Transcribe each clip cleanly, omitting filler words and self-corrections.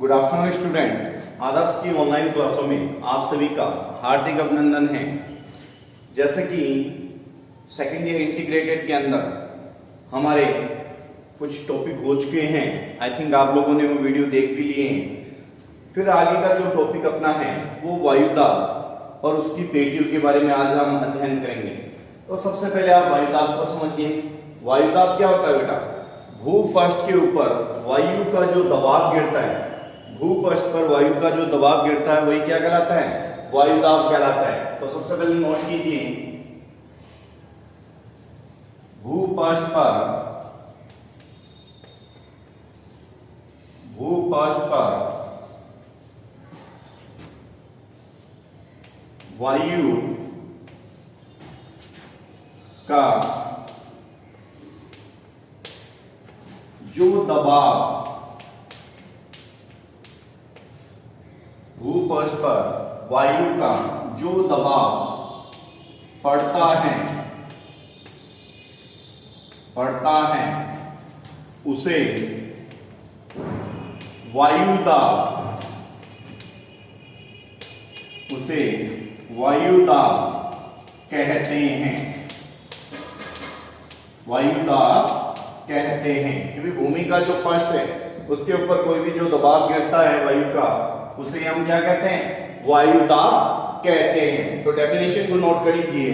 Good afternoon student. आदर्श की online क्लासों में आप सभी का हार्दिक अभिनंदन है। जैसे कि सेकेंड ईयर इंटीग्रेटेड के अंदर हमारे कुछ टॉपिक हो चुके हैं, आई थिंक आप लोगों ने वो वीडियो देख भी लिए हैं। फिर आगे का जो टॉपिक अपना है वो वायुदाब और उसकी पेटियों के बारे में आज हम अध्ययन करेंगे। तो सबसे पहले आप वायुदाब को समझिए। वायुदाब क्या होता है बेटा? भूपृष्ठ के ऊपर वायु का जो दबाव गिरता है, भूपृष्ठ पर वायु का जो दबाव गिरता है वही क्या कहलाता है? वायुदाब कहलाता है। तो सबसे पहले नोट कीजिए, भूपृष्ठ पर वायु का जो दबाव, भूपृष्ठ पर वायु का जो दबाव पड़ता है उसे वायुदाब कहते हैं। वायुदाब कहते हैं क्योंकि भूमि का जो पृष्ठ है उसके ऊपर कोई भी जो दबाव गिरता है वायु का, उसे हम क्या कहते हैं? वायुदाब कहते हैं। तो डेफिनेशन को नोट कर लीजिए।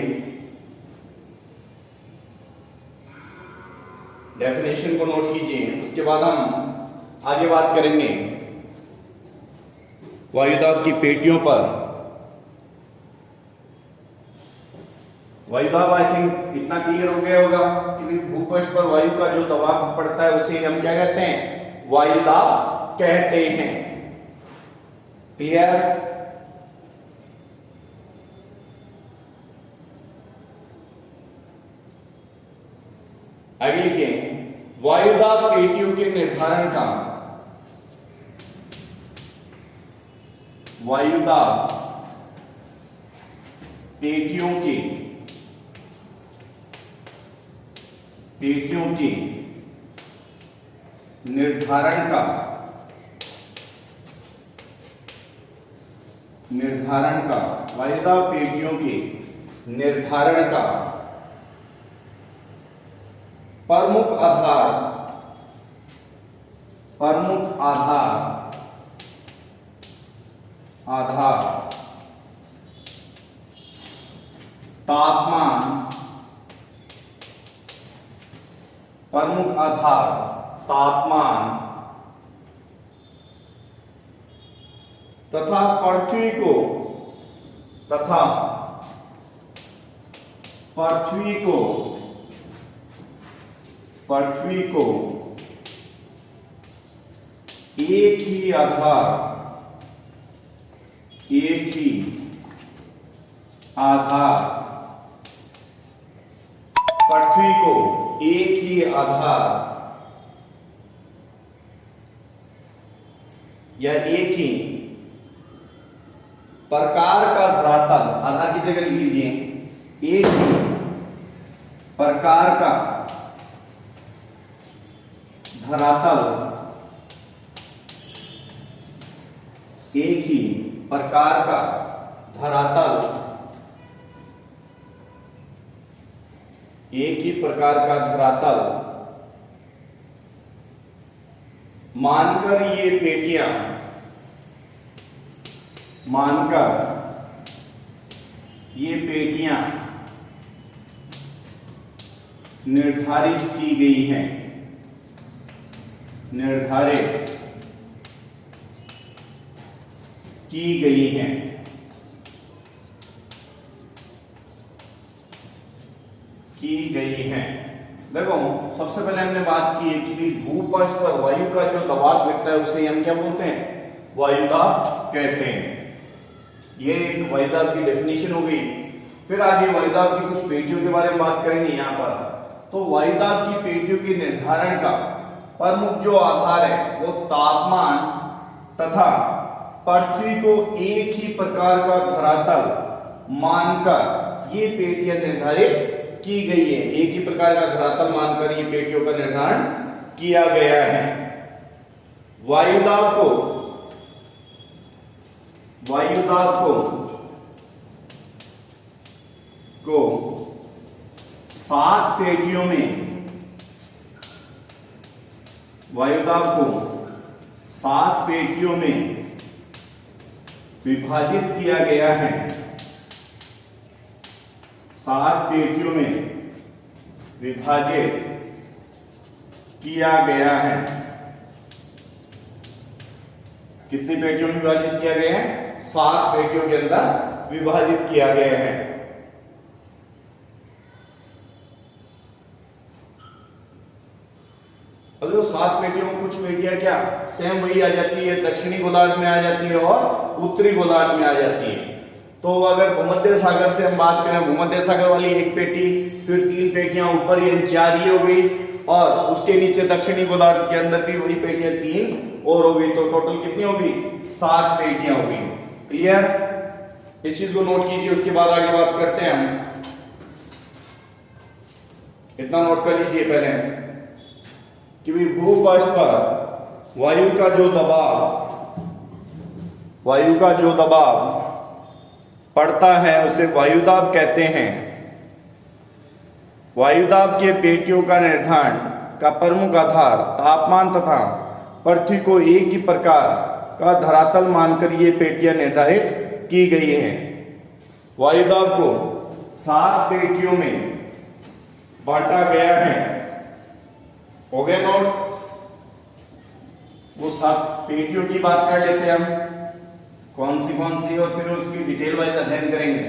डेफिनेशन को नोट कीजिए, उसके बाद हम आगे बात करेंगे वायुदाब की पेटियों पर। वायुदाब आई थिंक इतना क्लियर हो गया होगा कि भूपृष्ठ पर वायु का जो दबाव पड़ता है उसे हम क्या कहते हैं? वायुदाब कहते हैं। क्लियर? आगे लिखें, वायुदाब पेटियों के निर्धारण का, वायुदाब पेटियों के निर्धारण का वायुदाब पेटियों के निर्धारण का प्रमुख आधार तापमान, प्रमुख आधार तापमान तथा पृथ्वी को एक ही आधार पृथ्वी को एक ही आधार या एक ही प्रकार का धरातल, आधार की जगह लिख लीजिए, एक ही प्रकार का धरातल, एक ही प्रकार का धरातल, एक ही प्रकार का धरातल मानकर ये पेटियां निर्धारित की गई हैं। देखो, सबसे पहले हमने बात की है कि भूपृष्ठ पर वायु का जो दबाव गिरता है उसे हम क्या बोलते हैं? वायुदाब कहते हैं। ये एक वायुदाब की डेफिनेशन हो गई। फिर आगे वायुदाब की कुछ पेटियों के बारे में बात करेंगे यहाँ पर। तो वायुदाब की पेटियों के निर्धारण का प्रमुख जो आधार है वो तापमान तथा पृथ्वी को एक ही प्रकार का धरातल मानकर ये पेटियां निर्धारित की गई है। एक ही प्रकार का धरातल मानकर ये पेटियों का निर्धारण किया गया है। वायुदाब को वायुदाब को 7 पेटियों में, वायुदाब को 7 पेटियों में विभाजित किया गया है, 7 पेटियों में विभाजित किया गया है। कितनी पेटियों में विभाजित किया गया है? 7 पेटियों के अंदर विभाजित किया गया है। अब देखो 7 पेटियों में कुछ पेटियां क्या सेम वही आ जाती है, दक्षिणी गोलार्ध में आ जाती है और उत्तरी गोलार्ध में आ जाती है। तो अगर भूमध्य सागर से हम बात करें, भूमध्य सागर वाली 1 पेटी, फिर 3 पेटियां ऊपर, ये 4 ही हो गई, और उसके नीचे दक्षिणी गोलार्ध के अंदर भी वही पेटियां 3 और हो गई, तो टोटल कितनी होगी? 7 पेटियां हो गई। क्लियर? इस चीज को नोट कीजिए, उसके बाद आगे बात करते हैं हम। इतना नोट कर लीजिए पहले कि भी भूपृष्ठ पर वायु का जो दबाव पड़ता है उसे वायुदाब कहते हैं। वायुदाब के पेटियों का निर्धारण का प्रमुख आधार तापमान तथा पृथ्वी को एक ही प्रकार का धरातल मानकर ये पेटियां निर्धारित की गई हैं। वायुदाब को 7 पेटियों में बांटा गया है। हो गया नोट? वो 7 पेटियों की बात कर लेते हैं हम, कौन सी और फिर उसकी डिटेल वाइज अध्ययन करेंगे।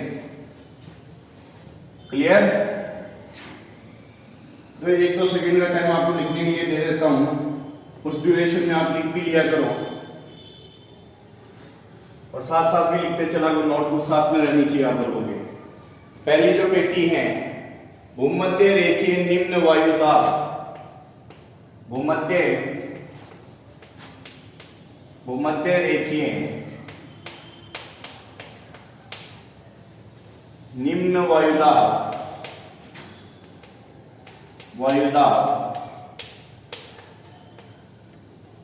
क्लियर? तो 1-2 सेकंड का टाइम आपको लिखने के लिए दे देता हूं, उस ड्यूरेशन में आप लिख भी लिया करो और साथ साथ भी लिखते चला करो, नोटबुक साथ में रहनी चाहिए आप लोगों के। पहली जो पेटी है भूमध्य रेखीय निम्न वायुदाब, भूमध्य रेखीय निम्न वायुदाब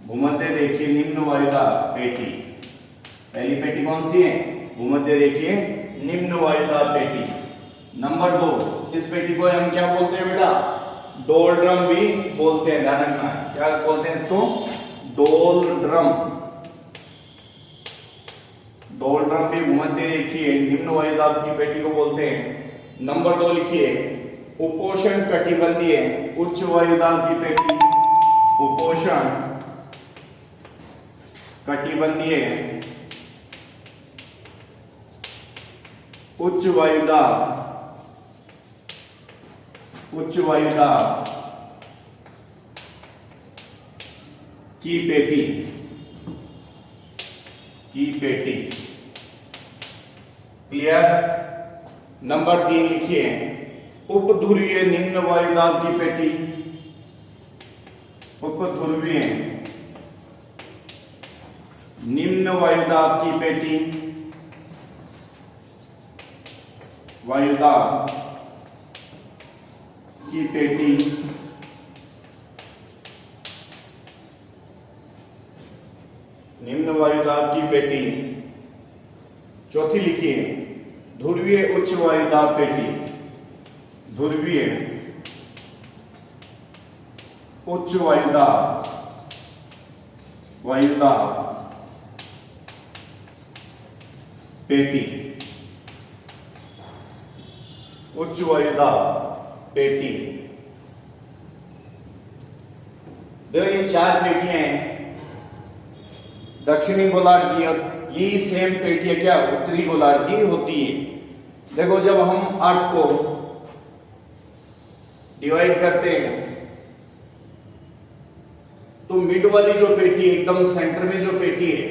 भूमध्य रेखीय निम्न वायुदाब पेटी। पहली पेटी कौन सी है? भूमध्य रेखीय निम्न वायुदाब पेटी। नंबर 2, इस पेटी को हम क्या बोलते हैं बेटा? डोलड्रम भी बोलते हैं। ध्यान रखना, क्या बोलते हैं इसको? डोलड्रम। डोलड्रम भी भूमध्य रेखीय निम्न वायुदाब की पेटी को बोलते हैं। नंबर 2 लिखिए, उपोष्ण कटिबंधीय उच्च वायुदाब की पेटी। उपोष्ण कटिबंधीय उच्च वायुदाब की पेटी। क्लियर? नंबर 3 लिखिए, उपध्रुवीय निम्न वायुदाब की पेटी। उपध्रुवीय निम्न वायुदाब की पेटी। वायुदाब की पेटी। निम्न वायुदाब की पेटी। चौथी लिखिए, ध्रुवीय उच्च वायुदाब पेटी। ध्रुवीय उच्च वायुदाब पेटी। उच्च वायुदाब पेटी। देखो ये 4 पेटियां हैं दक्षिणी गोलार्ध की, और ये सेम पेटियां क्या उत्तरी गोलार्ध की होती है। देखो जब हम अर्थ को डिवाइड करते हैं तो मिड वाली जो पेटी एकदम सेंटर में जो पेटी है,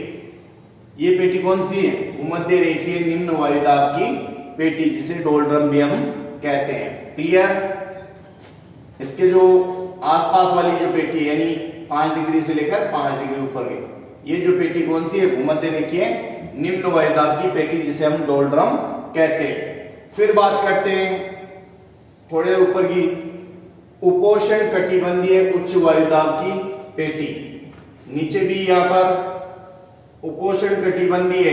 ये पेटी कौन सी है? भूमध्य रेखीय निम्न वायुदाब की पेटी, जिसे डोलड्रम भी हम कहते हैं। क्लियर? इसके जो आसपास वाली जो पेटी है, यानी 5 डिग्री से लेकर 5 डिग्री ऊपर की, ये जो पेटी कौन सी है? भूमध्य रेखीय निम्न वायुदाब की पेटी, जिसे हम डोलड्रम कहते हैं। फिर बात करते हैं थोड़े ऊपर की, उपोष्ण कटिबंधीय उच्च वायुदाब की पेटी। नीचे भी यहां पर उपोष्ण कटिबंधीय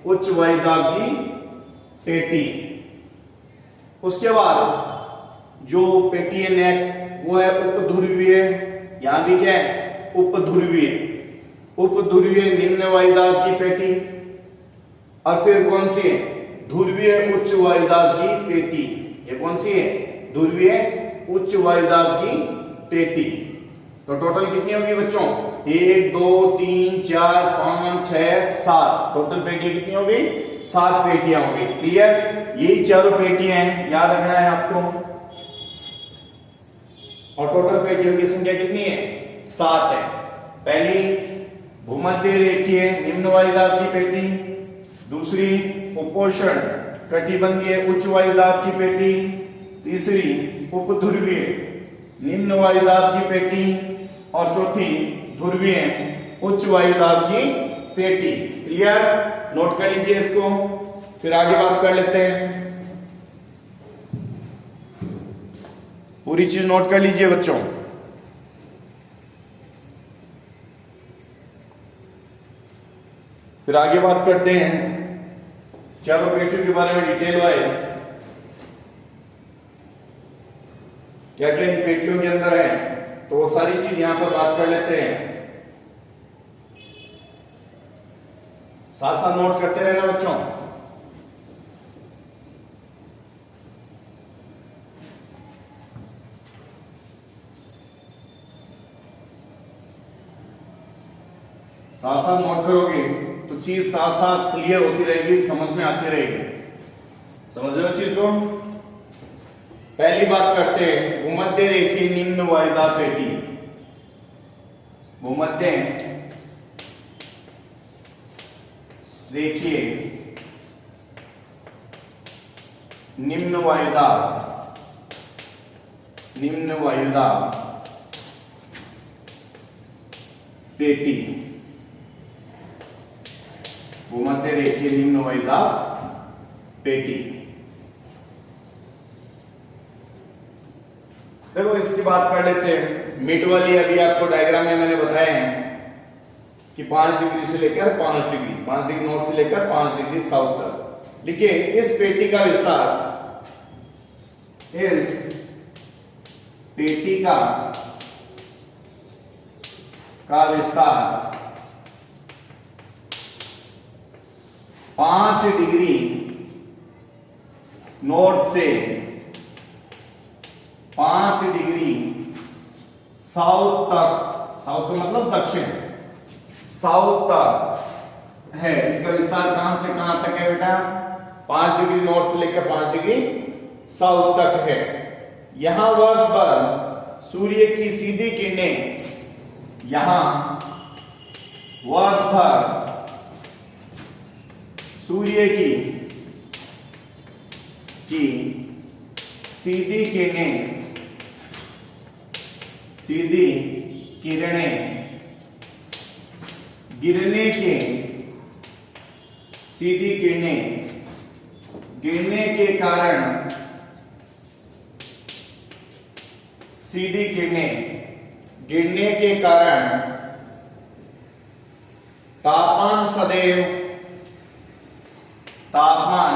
उच्च वायुदाब की पेटी। उसके बाद जो पेटी है नेक्स्ट वो है उपध्रुवीय। यहां भी क्या है, उपध्रुवीय। उपध्रुवीय निम्न वायुदाब की पेटी। और फिर कौन सी है, ध्रुवीय उच्च वायुदाब की पेटी। ये कौन सी है, ध्रुवीय उच्च वायुदाब की पेटी। तो टोटल कितनी होगी बच्चों, 1 2 3 4 5 6 7। टोटल पेटियां कितनी होगी, 7 पेटियां होगी। क्लियर, यही चारों पेटियां हैं, याद रखना है आपको। और टोटल पेटियों की संख्या कितनी है, 7 है। पहली भूमध्य रेखीय निम्न वायुदाब की पेटी, दूसरी उपोष्ण कटिबंधीय उच्च वायुदाब की पेटी, तीसरी उपध्रुवीय निम्न वायुदाब की पेटी, और चौथी ध्रुवीय उच्च वायुदाब की पेटी। क्लियर, नोट कर लीजिए इसको, फिर आगे बात कर लेते हैं। पूरी चीज नोट कर लीजिए बच्चों। फिर आगे बात करते हैं चारों पेटियों के बारे में डिटेल वाइज, क्या क्या इन पेटियों के अंदर है, तो वो सारी चीज यहां पर बात कर लेते हैं। साथ साथ नोट करते रहना बच्चों। साथ साथ नोट करोगे तो चीज साथ साथ क्लियर होती रहेगी, समझ में आती रहेगी। समझ रहे हो चीज को। पहली बात करते हैं भूमध्य रेखीय निम्न वायुदाब पेटी। भूमध्य रेखीय निम्न वायुदाब, निम्न वायुदाब पेटी। भूमध्य रेखीय निम्न वायुदाब पेटी। देखो इसकी बात कर लेते हैं। मिड वाली अभी आपको डायग्राम में मैंने बताए हैं कि 5 डिग्री से लेकर 5 डिग्री, 5 डिग्री नॉर्थ से लेकर 5 डिग्री साउथ तक। देखिए इस पेटी का विस्तार, इस पेटी का विस्तार 5 डिग्री नॉर्थ से 5 डिग्री साउथ तक, साउथ का मतलब दक्षिण, साउथ तक है। इसका विस्तार कहां से कहां तक है बेटा, 5 डिग्री नॉर्थ से लेकर 5 डिग्री साउथ तक है। यहां वर्ष भर सूर्य की सीधी किरणें, यहां वर्ष भर सूर्य की सीधी किरणें, सीधी किरणें गिरने के, सीधी किरणें गिरने के कारण, सीधी किरणें गिरने के कारण तापमान सदैव, तापमान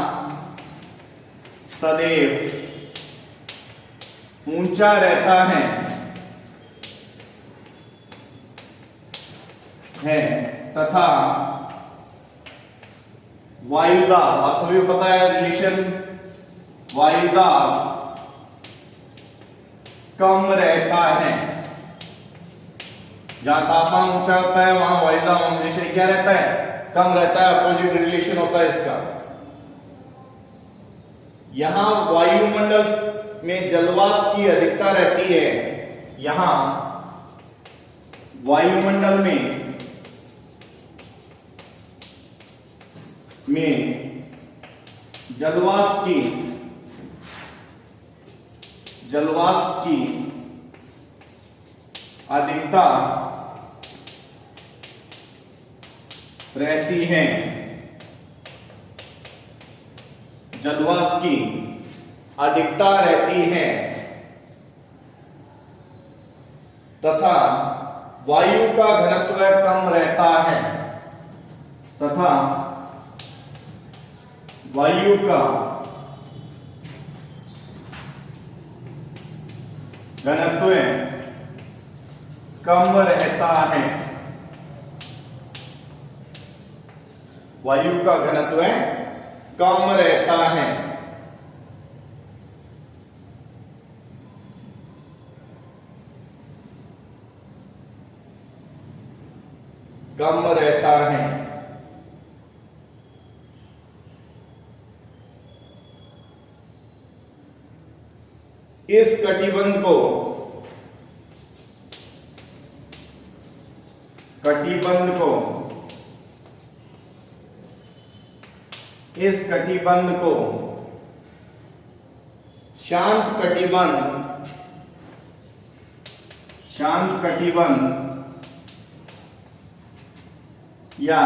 सदैव ऊंचा रहता है तथा वायुदाब, आप सभी को पता है रिलेशन, वायुदाब कम रहता है। जहां तापमान ऊंचा होता है वहां वायुदाब हमेशा क्या रहता है, कम रहता है। अपोजिट रिलेशन होता है इसका। यहां वायुमंडल में जलवाष्प की अधिकता रहती है, यहां वायुमंडल में जलवाष्प की अधिकता रहती है, जलवाष्प की अधिकता रहती है तथा वायु का घनत्व कम रहता है, तथा वायु का घनत्व कम रहता है, वायु का घनत्व कम रहता है। कम रहता है। इस कटिबंध को इस कटिबंध को शांत कटिबंध या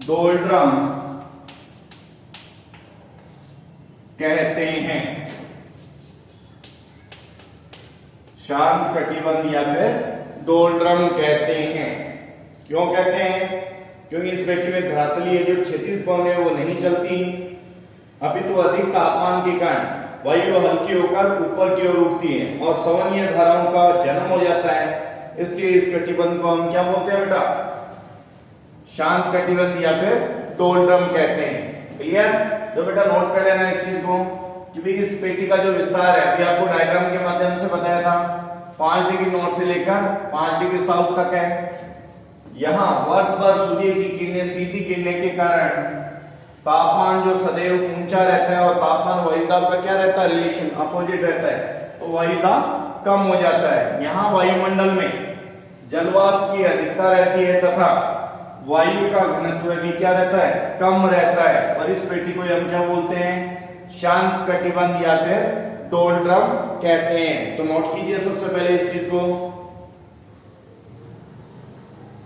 डोल्ड्रम कहते हैं। शांत कटिबंध या फिर डोल्ड्रम कहते हैं। क्यों कहते हैं? क्योंकि इस पेटी में धरातलीय जो क्षैतिज कोण है वो नहीं चलती, अपितु अधिक तापमान के कारण वायु हल्की होकर ऊपर की ओर उठती है और संवहनीय धाराओं का जन्म हो जाता है। इसलिए इस कटिबंध को हम क्या बोलते हैं बेटा? शांत कटिबंध या फिर डोल्ड्रम कहते हैं। क्लियर? तो बेटा नोट कर लेना इस चीज को कि भाई इस पेटी का जो विस्तार है अभी आपको डायग्राम के माध्यम से बताया था, 5 डिग्री नॉर्थ से लेकर 5 डिग्री साउथ तक है। यहाँ वर्ष भर सूर्य की किरणें सीधी गिरने के कारण तापमान जो सदैव ऊंचा रहता है और तापमान वायुदाब का क्या रहता है? रिलेशन अपोजिट रहता है, तो वायुदाब कम हो जाता है। यहाँ वायुमंडल में जलवाष्प की अधिकता रहती है तथा वायु का घनत्व भी क्या रहता है? कम रहता है। और इस पेटी को हम क्या बोलते हैं? शांत कटिबंध या फिर डोल्ड्रम कहते हैं। तो नोट कीजिए सबसे पहले इस चीज को।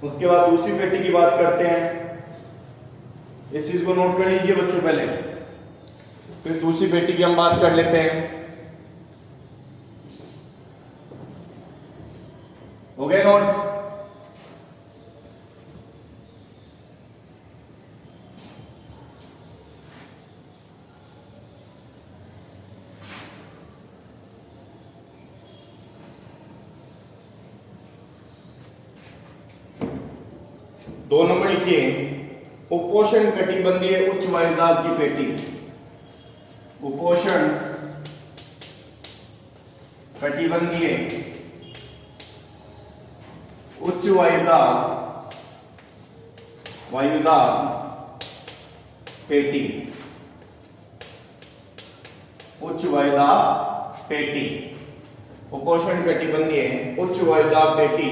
उसके बाद दूसरी पेटी की बात करते हैं। इस चीज को नोट कर लीजिए बच्चों पहले, फिर दूसरी पेटी की हम बात कर लेते हैं। हो गए नोट? 2 नंबर लिखिए, उपोष्ण कटिबंधीय उच्च वायुदाब की पेटी। उपोष्ण कटिबंधीय उच्च वायुदाब पेटी। उच्च वायुदाब पेटी, उपोष्ण कटिबंधीय उच्च वायुदाब पेटी।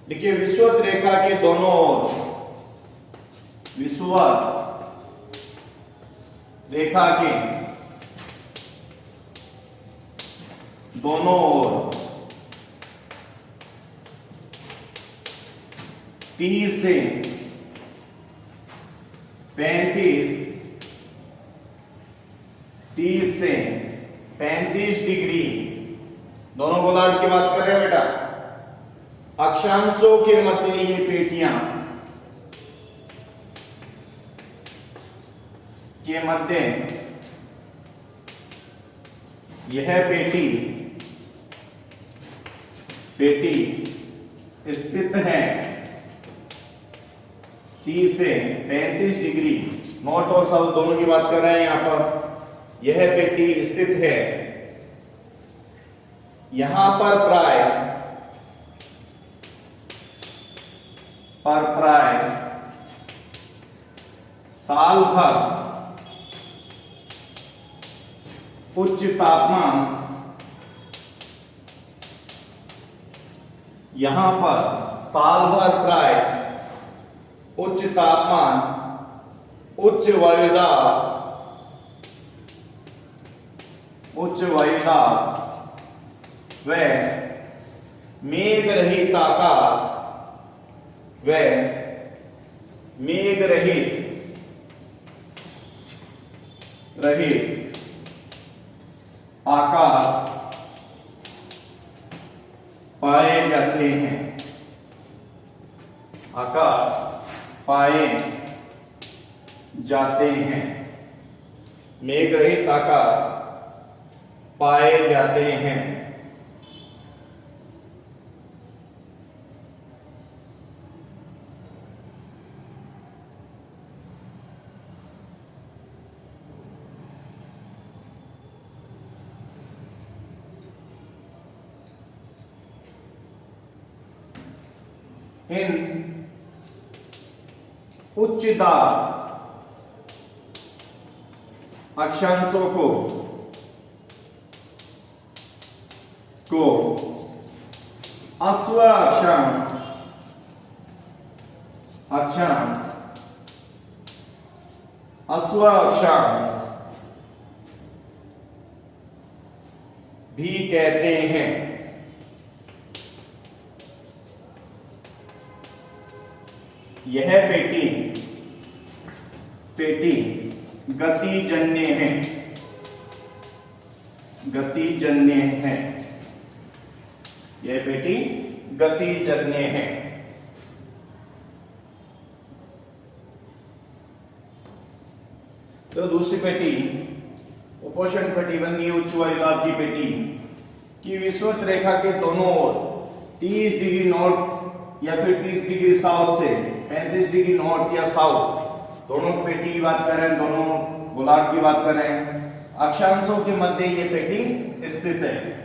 देखिए विषुवत रेखा के दोनों ओर, विषुवत रेखा के दोनों ओर 30 से 35 डिग्री, दोनों गोलार्ध की बात कर रहे हैं बेटा, अक्षांशों के मध्य ये पेटियां के मध्य यह पेटी स्थित है 30 से 35 डिग्री। नॉर्थ और साउथ दोनों की बात कर रहे हैं। यहां पर यह पेटी स्थित है। यहां पर प्राय साल भर उच्च तापमान, यहां पर साल भर प्राय उच्च तापमान, उच्च वायुदाब व मेघ रहित आकाश पाए जाते हैं। आकाश पाए जाते हैं, मेघ रहित आकाश पाए जाते हैं। इन उच्च दाब अक्षांशों को अस्व अक्षांश भी कहते हैं। यह पेटी गतिजन्य है, यह पेटी गतिजन्य है। तो दूसरी पेटी उपोष्ण कटिबंधीय उच्च वायुदाब की पेटी की विषुवत रेखा के दोनों ओर 30 डिग्री नॉर्थ या फिर 30 डिग्री साउथ से 35 डिग्री नॉर्थ या साउथ, दोनों पेटी की बात कर रहे हैं, दोनों गोलार्ध की बात कर रहे हैं, अक्षांशों के मध्य ये पेटी स्थित है।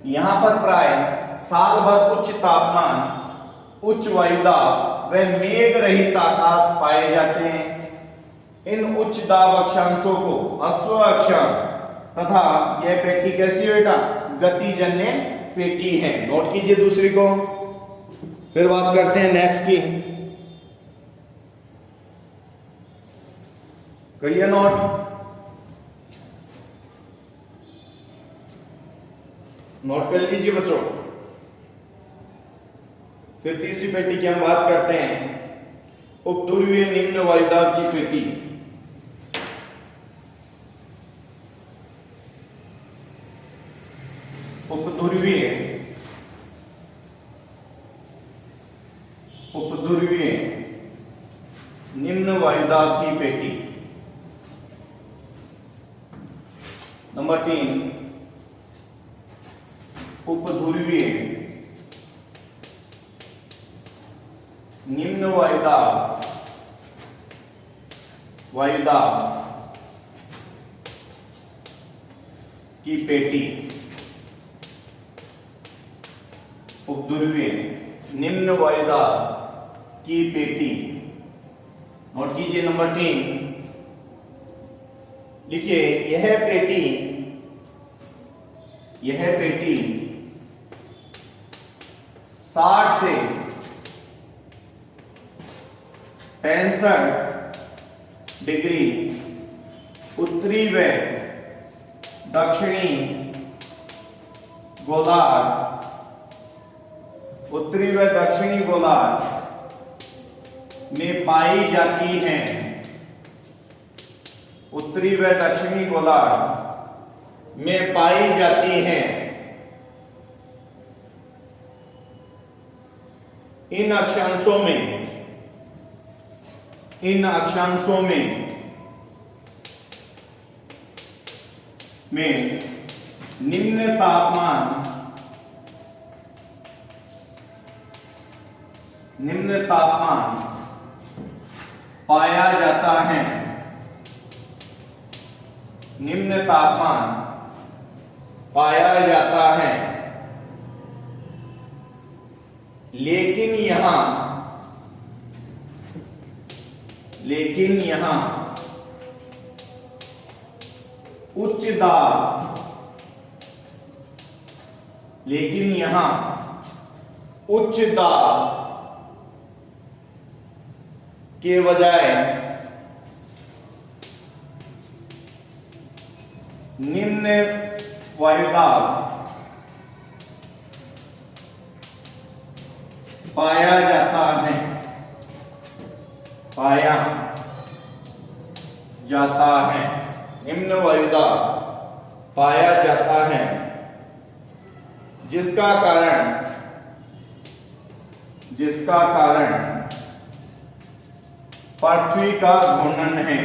यहां पर प्राय साल भर उच्च तापमान, उच्च वायुदाब व मेघ रहित आकाश पाए जाते हैं। इन उच्च दाब अक्षांशों को अस्व अक्षांश तथा यह पेटी कैसी है बेटा? गतिजन्य पेटी है। नोट कीजिए दूसरी को। फिर बात करते हैं नेक्स्ट की। करिए नोट कर लीजिए बच्चों। फिर तीसरी पेटी की हम बात करते हैं, उपध्रुवीय निम्न वायुदाब की पेटी। उपध्रुवीय निम्न वायुदाब की पेटी। नंबर 3, उपध्रुवीय निम्न वायुदाब की पेटी। उपध्रुवीय निम्न वायुदाब की पेटी। नोट कीजिए नंबर 3। देखिए यह पेटी 60 से 65 डिग्री उत्तरी व दक्षिणी गोलार्ध में पाई जाती हैं। उत्तरी व दक्षिणी गोलार्ध में पाई जाती हैं। इन अक्षांशों में निम्न तापमान पाया जाता है। निम्न तापमान पाया जाता है। लेकिन यहां उच्च दाब के बजाय निम्न वायुदाब पाया जाता है। निम्न वायुदाब पाया जाता है, जिसका कारण पृथ्वी का घूर्णन है,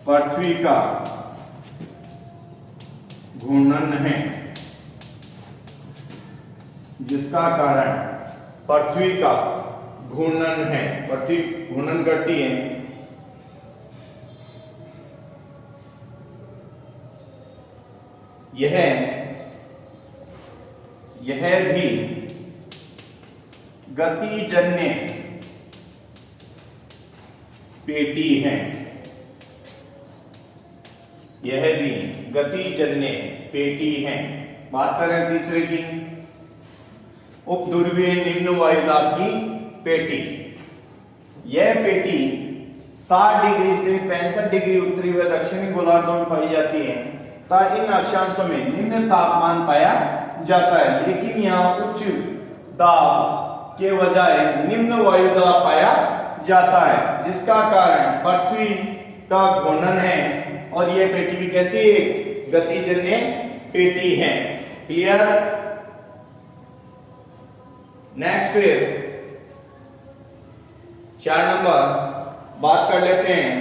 पृथ्वी का घूर्णन है, जिसका कारण पृथ्वी का घूर्णन है, पृथ्वी घूर्णन करती है, यह भी गतिजन्य पेटी है, यह भी गतिजन्य पेटी है। बात करें तीसरे की, उपध्रुवीय निम्न वायुदाब की पेटी। यह पेटी 60 डिग्री से 65 डिग्री उत्तरी व दक्षिणी गोलार्धों में पाई जाती है तथा इन अक्षांशों में निम्न तापमान पाया जाता है, लेकिन यहाँ उच्च दाब के बजाय निम्न वायुदाब पाया जाता है, जिसका कारण पृथ्वी का घूर्णन है और यह पेटी भी कैसी एक गतिजन्य पेटी है। क्लियर? नेक्स्ट फिर 4 नंबर बात कर लेते हैं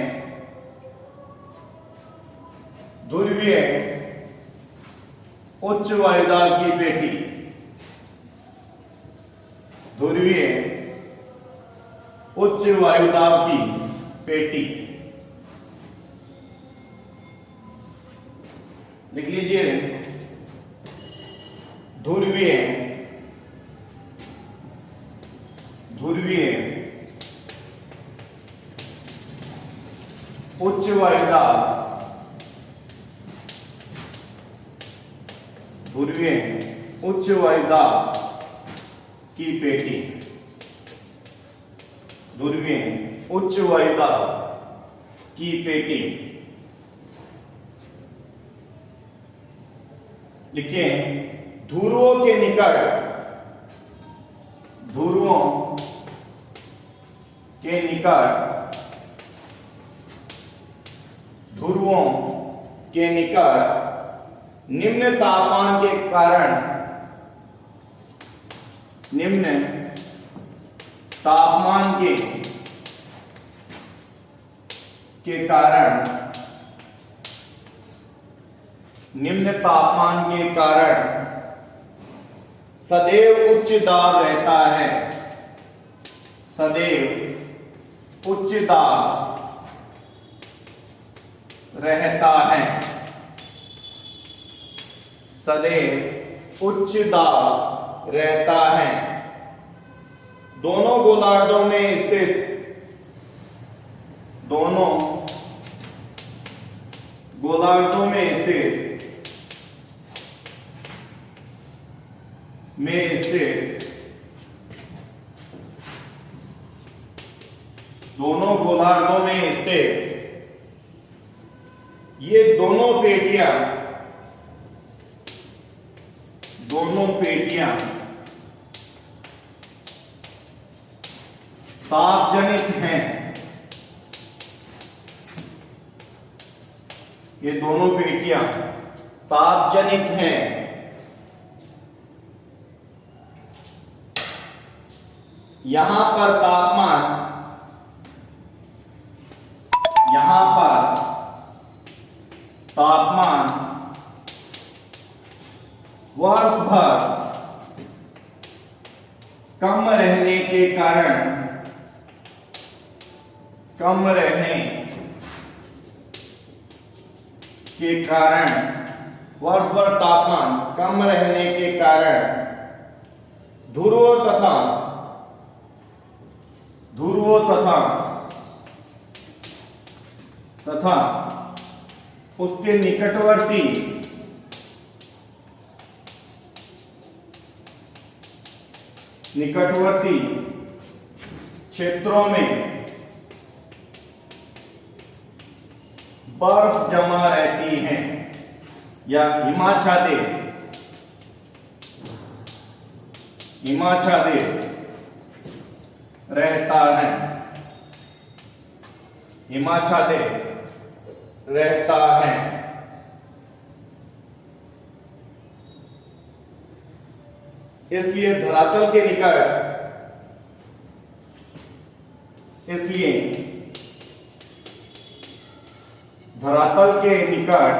ध्रुवीय उच्च वायुदाब की पेटी। ध्रुवीय उच्च वायुदाब की पेटी लिख लीजिए। ध्रुवीय उच्च वायुदाब, ध्रुवीय उच्च वायुदाब की पेटी, ध्रुवीय उच्च वायुदाब की पेटी लिखिए। ध्रुवों के निकट, ध्रुवों के निकट, ध्रुवों के निकट निम्न तापमान के कारण, निम्न तापमान के कारण, निम्न तापमान के कारण सदैव उच्च दाब रहता है, सदैव उच्च दाब रहता है, सदैव उच्च दाब रहता है। दोनों गोलार्धों में स्थित, दोनों गोलार्धों में स्थित दोनों गोलार्धों में स्थित ये दोनों पेटियां तापजनित हैं। ये दोनों पेटियां तापजनित हैं। यहां पर तापमान, यहां पर तापमान वर्ष भर कम रहने के कारण, कम रहने के कारण, वर्ष भर तापमान कम रहने के कारण ध्रुवों तथा उसके निकटवर्ती क्षेत्रों में बर्फ जमा रहती है या हिमाच्छादित रहता है, हिमाच्छादित रहता है। इसलिए धरातल के निकट इसलिए धरातल के निकट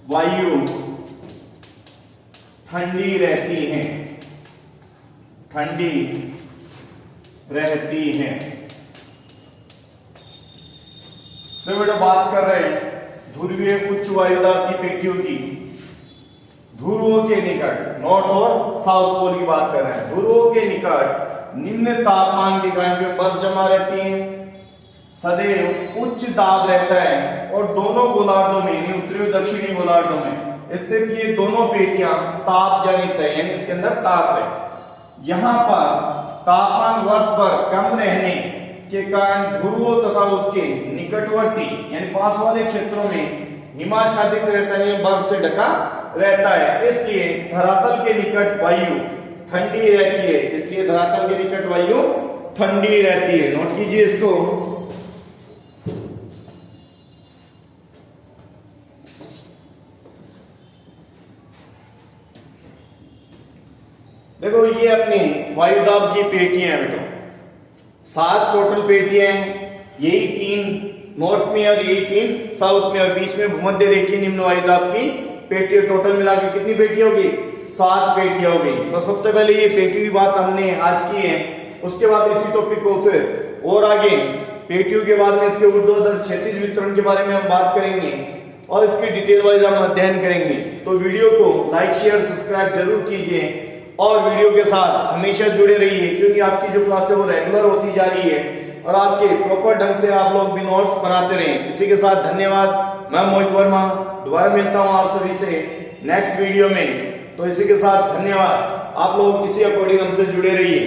वायु ठंडी रहती है, तो बेटा बात कर रहे हैं ध्रुवीय उच्च वायुदाब की पेटियों की। ध्रुवों के निकट, नॉर्थ और साउथ पोल की बात कर रहे हैं। ध्रुवों के निकट निम्न तापमान के कारण जो बर्फ जमा रहती है, सदैव उच्च दाब रहता है और दोनों गोलार्धों में यानी उत्तरी और दक्षिणी गोलार्धों में स्थित ये दोनों पेटियां ताप जनित है, यानी इसके अंदर ताप है। यहां पर तापमान वर्ष भर कम रहने के कारण ध्रुवों तथा उसके निकटवर्ती यानी पास वाले क्षेत्रों में हिमाच्छादित रहता है, बर्फ से ढका रहता है। इसलिए धरातल के निकट वायु ठंडी रहती है, इसलिए धरातल के निकट वायु ठंडी रहती है। नोट कीजिए इसको। देखो ये अपनी वायुदाब की पेटियां हैं बेटा, 7 टोटल पेटियां हैं, यही 3 नॉर्थ में और यही 3 साउथ में, और बीच में भूमध्य रेखीय निम्न वायुदाब की पेटियां। टोटल मिलाकर कितनी पेटियां होगी? 7 पेटियां हो गई। तो सबसे पहले ये पेटियों की बात हमने आज की है, उसके बाद इसी टॉपिक को फिर और आगे पेटियों के बाद में इसके ऊर्ध्वाधर क्षैतिज वितरण के बारे में हम बात करेंगे और इसकी डिटेल वाइज हम अध्ययन करेंगे। तो वीडियो को लाइक शेयर सब्सक्राइब जरूर कीजिए और वीडियो के साथ हमेशा जुड़े रहिए, क्योंकि आपकी जो क्लास है वो रेगुलर होती जा रही है और आपके प्रॉपर ढंग से आप लोग भी नोट्स बनाते रहें। इसी के साथ धन्यवाद। मैं मोहित वर्मा दोबारा मिलता हूं आप सभी से नेक्स्ट वीडियो में। तो इसी के साथ धन्यवाद। आप लोग इसी अकॉर्डिंग हमसे जुड़े रहिए।